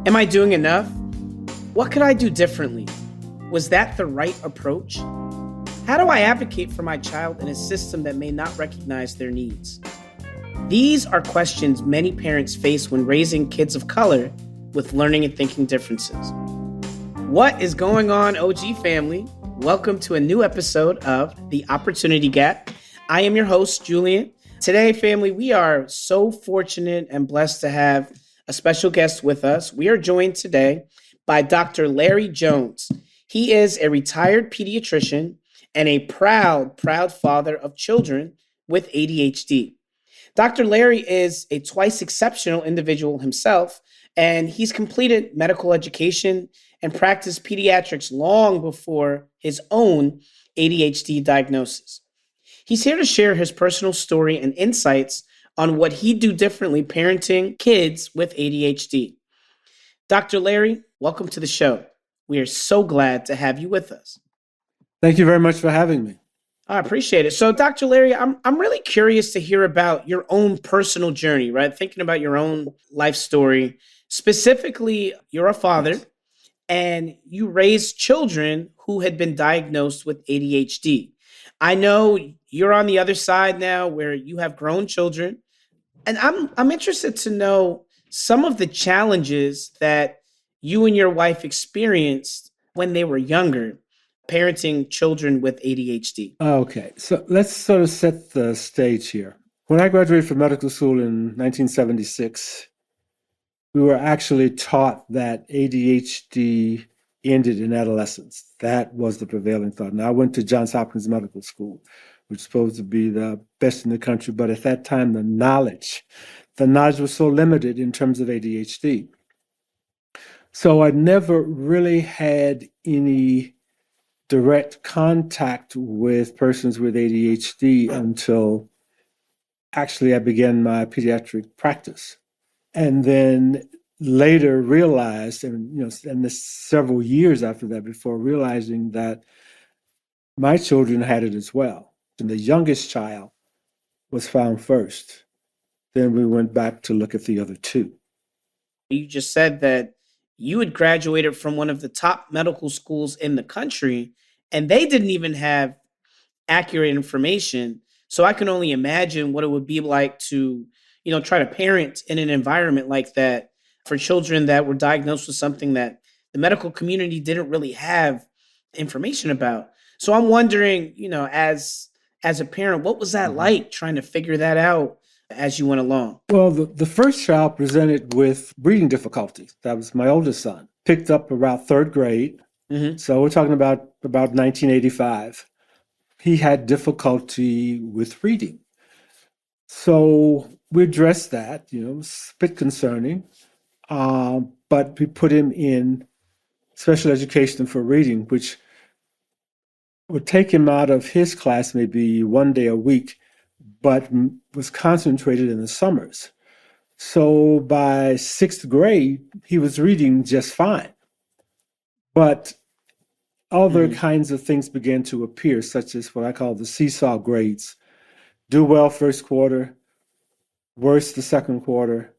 Am I doing enough? What could I do differently? Was that the right approach? How do I advocate for my child in a system that may not recognize their needs? These are questions many parents face when raising kids of color with learning and thinking differences. What is going on, OG family? Welcome to a new episode of The Opportunity Gap. I am your host, Julian. Today, family, we are so fortunate and blessed to have a special guest with us. We are joined today by Dr. Larry Jones. He is a retired pediatrician and a proud father of children with ADHD. Dr. Larry is a twice exceptional individual himself, and he's completed medical education and practiced pediatrics long before his own ADHD diagnosis. He's here to share his personal story and insights on what he'd do differently parenting kids with ADHD. Dr. Larry, welcome to the show. We are so glad to have you with us. Thank you very much for having me. I appreciate it. So, Dr. Larry, I'm really curious to hear about your own personal journey, right? Thinking about your own life story. Specifically, you're a father and you raised children who had been diagnosed with ADHD. I know you're on the other side now where you have grown children. And I'm interested to know some of the challenges that you and your wife experienced when they were younger, parenting children with ADHD. Okay, so let's sort of set the stage here. When I graduated from medical school in 1976, we were actually taught that ADHD ended in adolescence. That was the prevailing thought. And I went to Johns Hopkins Medical School, which is supposed to be the best in the country. But at that time, the knowledge was so limited in terms of ADHD. So I never really had any direct contact with persons with ADHD until actually I began my pediatric practice. And then later realized, and this several years after that, before realizing that my children had it as well. And the youngest child was found first. Then we went back to look at the other two. You just said that you had graduated from one of the top medical schools in the country, and they didn't even have accurate information. So I can only imagine what it would be like to, try to parent in an environment like that for children that were diagnosed with something that the medical community didn't really have information about. So I'm wondering, as a parent, what was that like trying to figure that out as you went along? Well, the first child presented with reading difficulties. That was my oldest son. Picked up about third grade. Mm-hmm. So we're talking about 1985. He had difficulty with reading. So we addressed that, it's a bit concerning. But we put him in special education for reading, which would take him out of his class maybe one day a week, but was concentrated in the summers. So by sixth grade, he was reading just fine. But other kinds of things began to appear, such as what I call the seesaw grades. Do well first quarter, worse the second quarter.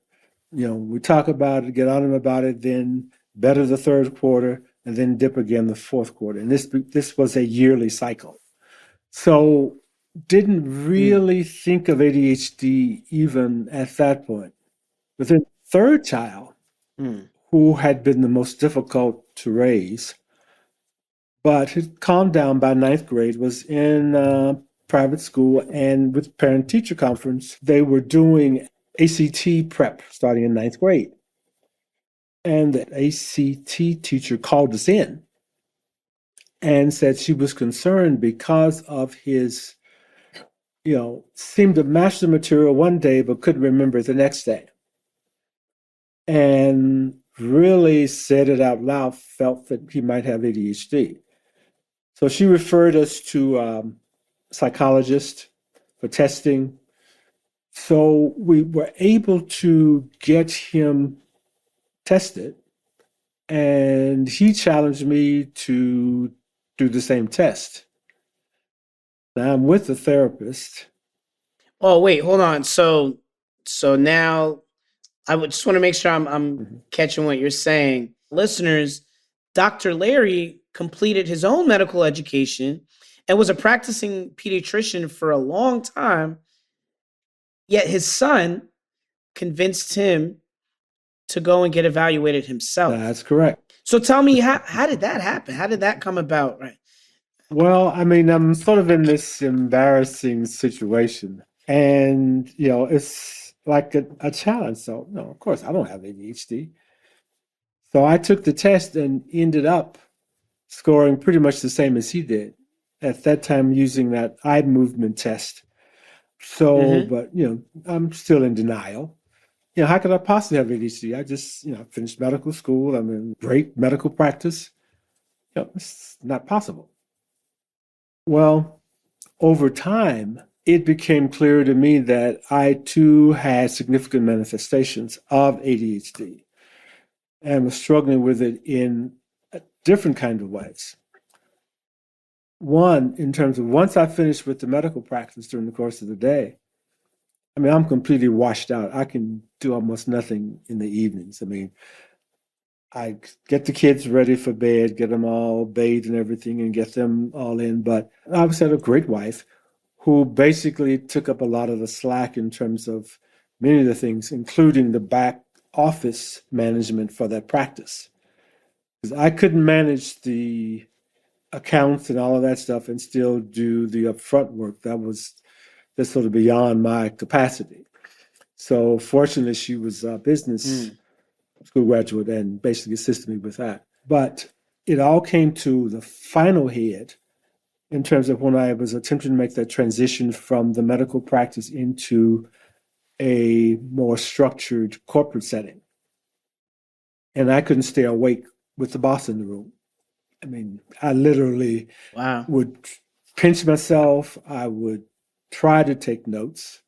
We talk about it, get on him about it, then better the third quarter, and then dip again the fourth quarter. And this was a yearly cycle. So didn't really think of ADHD even at that point. But then third child, who had been the most difficult to raise, but had calmed down by ninth grade, was in private school, and with parent-teacher conference, they were doing ACT prep starting in ninth grade. And the ACT teacher called us in and said she was concerned because of his, seemed to master material one day but couldn't remember it the next day. And really said it out loud, felt that he might have ADHD. So she referred us to a psychologist for testing. So we were able to get him tested, and he challenged me to do the same test. Now I'm with the therapist. Oh, wait, hold on. So now I would just want to make sure I'm Mhm. catching what you're saying. Listeners, Dr. Larry completed his own medical education and was a practicing pediatrician for a long time, yet his son convinced him to go and get evaluated himself. That's correct. So tell me, how did that happen? How did that come about? Right. Well, I mean, I'm sort of in this embarrassing situation, and it's like a challenge. So, no, of course, I don't have ADHD. So I took the test and ended up scoring pretty much the same as he did at that time using that eye movement test. So, Mm-hmm. but I'm still in denial. How could I possibly have ADHD? I just, finished medical school. I'm in great medical practice. It's not possible. Well, over time, it became clear to me that I too had significant manifestations of ADHD and was struggling with it in different kind of ways. One, in terms of once I finished with the medical practice during the course of the day, I mean, I'm completely washed out. I can do almost nothing in the evenings. I mean, I get the kids ready for bed, get them all bathed and everything, and get them all in. But I obviously had a great wife who basically took up a lot of the slack in terms of many of the things, including the back office management for that practice. Because I couldn't manage the accounts and all of that stuff and still do the upfront work. That's sort of beyond my capacity. So fortunately, she was a business Mm. school graduate and basically assisted me with that. But it all came to the final head in terms of when I was attempting to make that transition from the medical practice into a more structured corporate setting. And I couldn't stay awake with the boss in the room. I mean, I literally Wow. would pinch myself, I would try to take notes,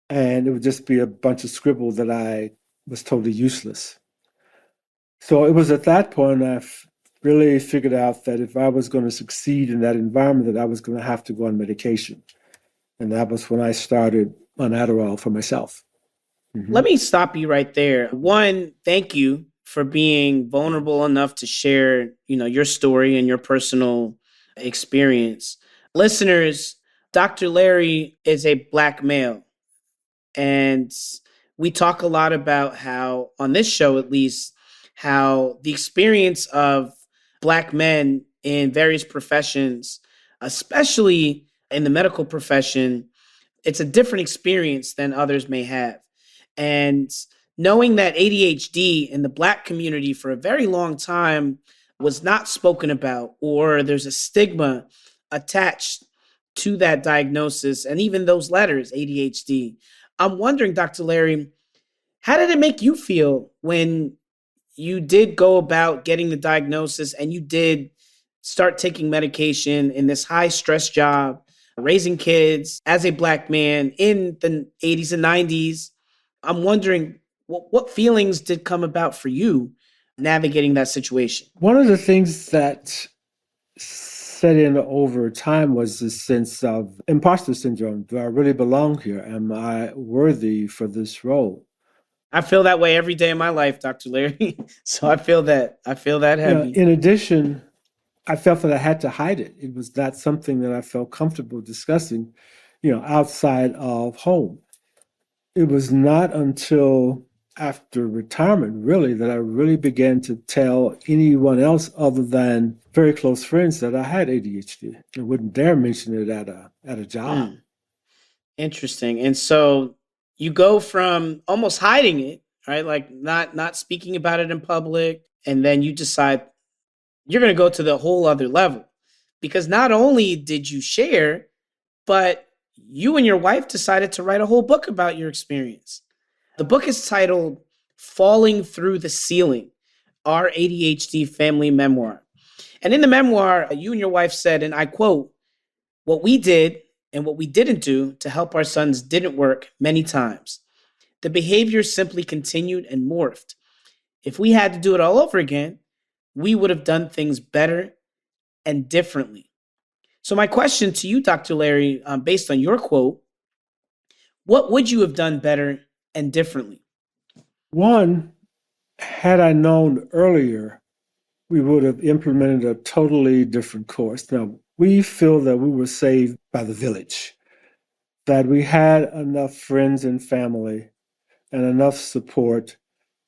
and it would just be a bunch of scribble that I was totally useless. So it was at that point I really figured out that if I was going to succeed in that environment, that I was going to have to go on medication. And that was when I started on Adderall for myself. Mm-hmm. Let me stop you right there. One, thank you for being vulnerable enough to share, your story and your personal experience. Listeners, Dr. Larry is a Black male, and we talk a lot about how, on this show at least, how the experience of Black men in various professions, especially in the medical profession, it's a different experience than others may have. And knowing that ADHD in the Black community for a very long time was not spoken about, or there's a stigma attached to that diagnosis and even those letters, ADHD. I'm wondering, Dr. Larry, how did it make you feel when you did go about getting the diagnosis and you did start taking medication in this high stress job, raising kids as a Black man in the 80s and 90s? I'm wondering what feelings did come about for you navigating that situation? One of the things that set in over time was this sense of imposter syndrome. Do I really belong here? Am I worthy for this role? I feel that way every day of my life, Dr. Larry. So I feel that. I feel that heavy. In addition, I felt that I had to hide it. It was not something that I felt comfortable discussing, outside of home. It was not until after retirement, really, that I really began to tell anyone else other than very close friends that I had ADHD. I wouldn't dare mention it at a job. Mm, interesting. And so you go from almost hiding it, right? Like not speaking about it in public, and then you decide you're going to go to the whole other level. Because not only did you share, but you and your wife decided to write a whole book about your experience. The book is titled Falling Through the Ceiling, Our ADHD Family Memoir. And in the memoir, you and your wife said, and I quote, "What we did and what we didn't do to help our sons didn't work many times. The behavior simply continued and morphed. If we had to do it all over again, we would have done things better and differently." So, my question to you, Dr. Larry, based on your quote, what would you have done better and differently? One, had I known earlier, we would have implemented a totally different course. Now, we feel that we were saved by the village, that we had enough friends and family and enough support,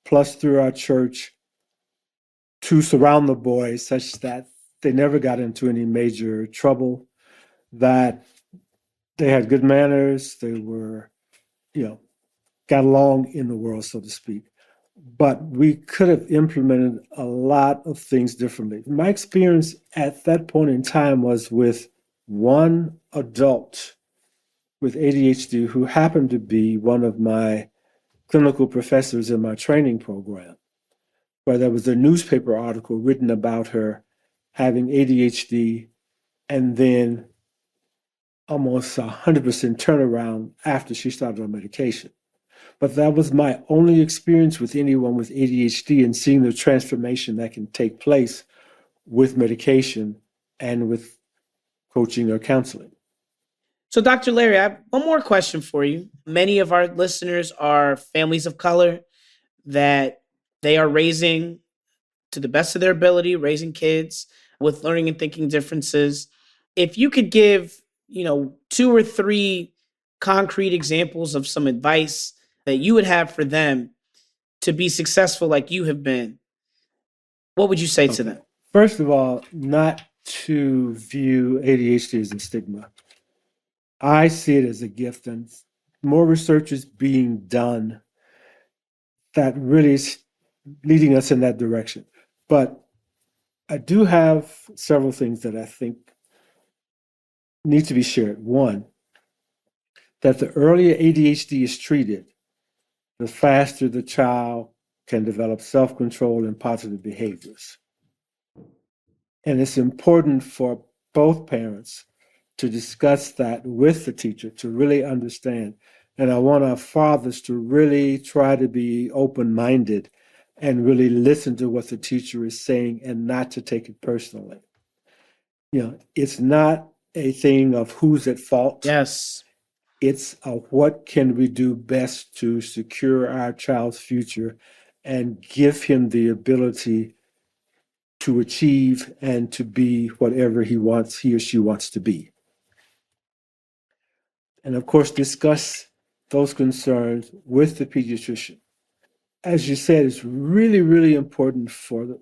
plus through our church, to surround the boys such that they never got into any major trouble, that they had good manners, they were, you know, got along in the world, so to speak. But we could have implemented a lot of things differently. My experience at that point in time was with one adult with ADHD who happened to be one of my clinical professors in my training program, where there was a newspaper article written about her having ADHD and then almost 100% turnaround after she started on medication. But that was my only experience with anyone with ADHD and seeing the transformation that can take place with medication and with coaching or counseling. So, Dr. Larry, I have one more question for you. Many of our listeners are families of color that they are raising to the best of their ability, raising kids with learning and thinking differences. If you could give, two or three concrete examples of some advice that you would have for them to be successful like you have been, what would you say to Okay. them? First of all, not to view ADHD as a stigma. I see it as a gift, and more research is being done that really is leading us in that direction. But I do have several things that I think need to be shared. One, that the earlier ADHD is treated, the faster the child can develop self control and positive behaviors. And it's important for both parents to discuss that with the teacher to really understand. And I want our fathers to really try to be open minded and really listen to what the teacher is saying and not to take it personally. It's not a thing of who's at fault. Yes. It's what can we do best to secure our child's future and give him the ability to achieve and to be whatever he or she wants to be. And of course, discuss those concerns with the pediatrician. As you said, it's really, really important for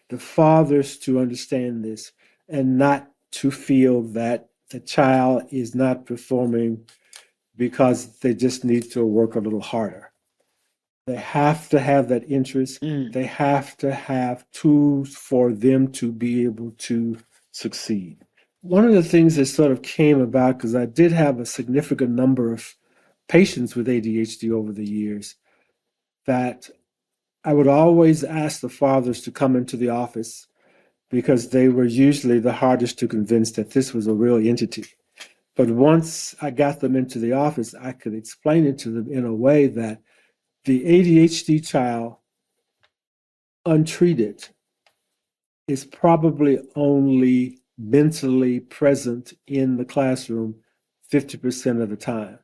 the fathers to understand this and not to feel that the child is not performing because they just need to work a little harder. They have to have that interest. They have to have tools for them to be able to succeed. One of the things that sort of came about, because I did have a significant number of patients with ADHD over the years, that I would always ask the fathers to come into the office because they were usually the hardest to convince that this was a real entity. But once I got them into the office, I could explain it to them in a way that the ADHD child, untreated, is probably only mentally present in the classroom 50% of the time,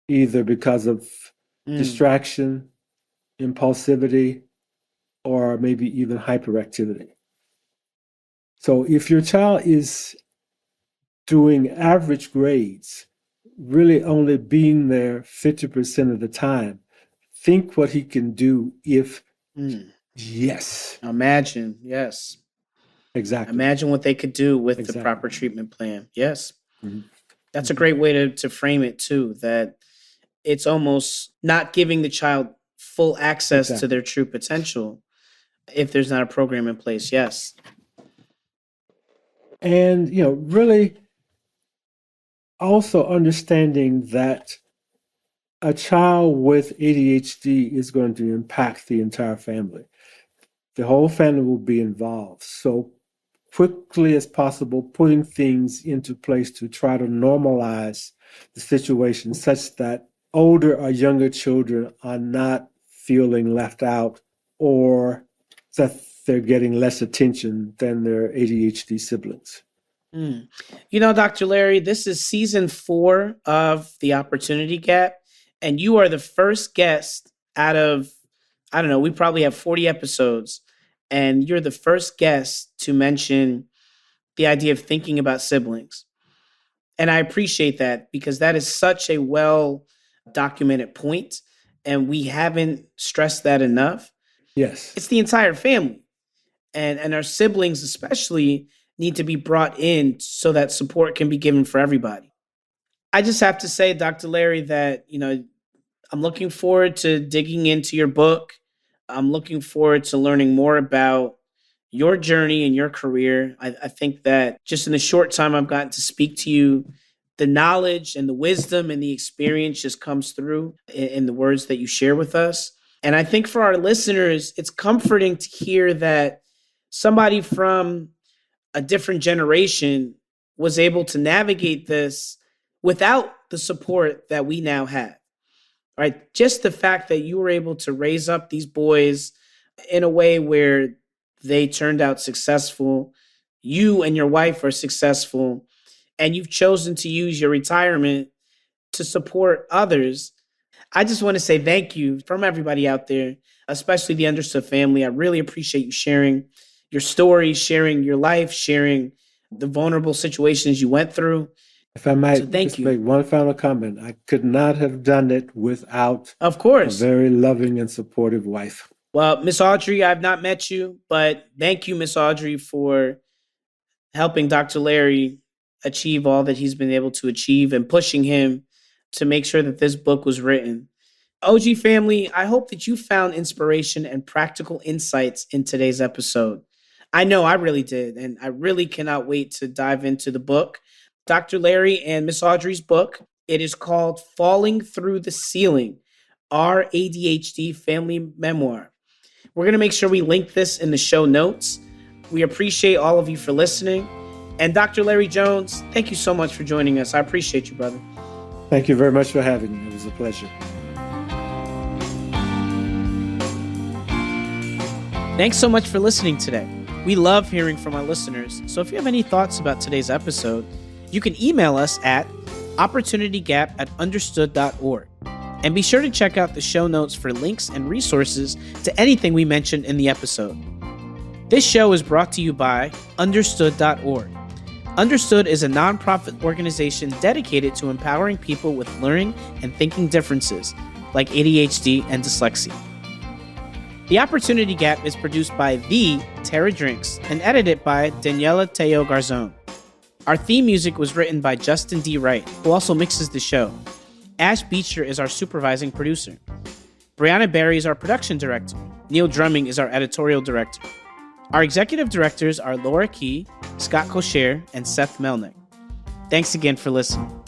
either because of distraction, impulsivity, or maybe even hyperactivity. So if your child is doing average grades, really only being there 50% of the time, think what he can do if yes. Imagine, yes. Exactly. Imagine what they could do with the proper treatment plan. Yes. That's a great way to frame it too, that it's almost not giving the child full access to their true potential if there's not a program in place. Yes. And, really also understanding that a child with ADHD is going to impact the entire family. The whole family will be involved. So quickly as possible, putting things into place to try to normalize the situation such that older or younger children are not feeling left out or that they're getting less attention than their ADHD siblings. Dr. Larry, this is season 4 of The Opportunity Gap, and you are the first guest out of, I don't know, we probably have 40 episodes, and you're the first guest to mention the idea of thinking about siblings. And I appreciate that because that is such a well documented point, and we haven't stressed that enough. Yes. It's the entire family, and our siblings especially need to be brought in so that support can be given for everybody. I just have to say, Dr. Larry, that I'm looking forward to digging into your book. I'm looking forward to learning more about your journey and your career. I think that just in the short time I've gotten to speak to you, the knowledge and the wisdom and the experience just comes through in the words that you share with us. And I think for our listeners, it's comforting to hear that somebody from a different generation was able to navigate this without the support that we now have. Right? Just the fact that you were able to raise up these boys in a way where they turned out successful, you and your wife are successful, and you've chosen to use your retirement to support others. I just want to say thank you from everybody out there, especially the Understood family. I really appreciate you sharing your story, sharing your life, sharing the vulnerable situations you went through. If I might thank just you. make one final comment, I could not have done it without Of course. a very loving and supportive wife. Well, Miss Audrey, I've not met you, but thank you, Miss Audrey, for helping Dr. Larry achieve all that he's been able to achieve and pushing him to make sure that this book was written. OG family, I hope that you found inspiration and practical insights in today's episode. I know I really did, and I really cannot wait to dive into the book. Dr. Larry and Miss Audrey's book. It is called Falling Through the Ceiling, Our ADHD Family Memoir. We're going to make sure we link this in the show notes. We appreciate all of you for listening. And Dr. Larry Jones, thank you so much for joining us. I appreciate you, brother. Thank you very much for having me. It was a pleasure. Thanks so much for listening today. We love hearing from our listeners. So if you have any thoughts about today's episode, you can email us at opportunitygap@understood.org. And be sure to check out the show notes for links and resources to anything we mentioned in the episode. This show is brought to you by Understood.org. Understood is a nonprofit organization dedicated to empowering people with learning and thinking differences like ADHD and dyslexia. The Opportunity Gap is produced by The Tara Drinks and edited by Daniela Teo Garzon. Our theme music was written by Justin D. Wright, who also mixes the show. Ash Beecher is our supervising producer. Brianna Barry is our production director. Neil Drumming is our editorial director. Our executive directors are Laura Key, Scott Kocher, and Seth Melnick. Thanks again for listening.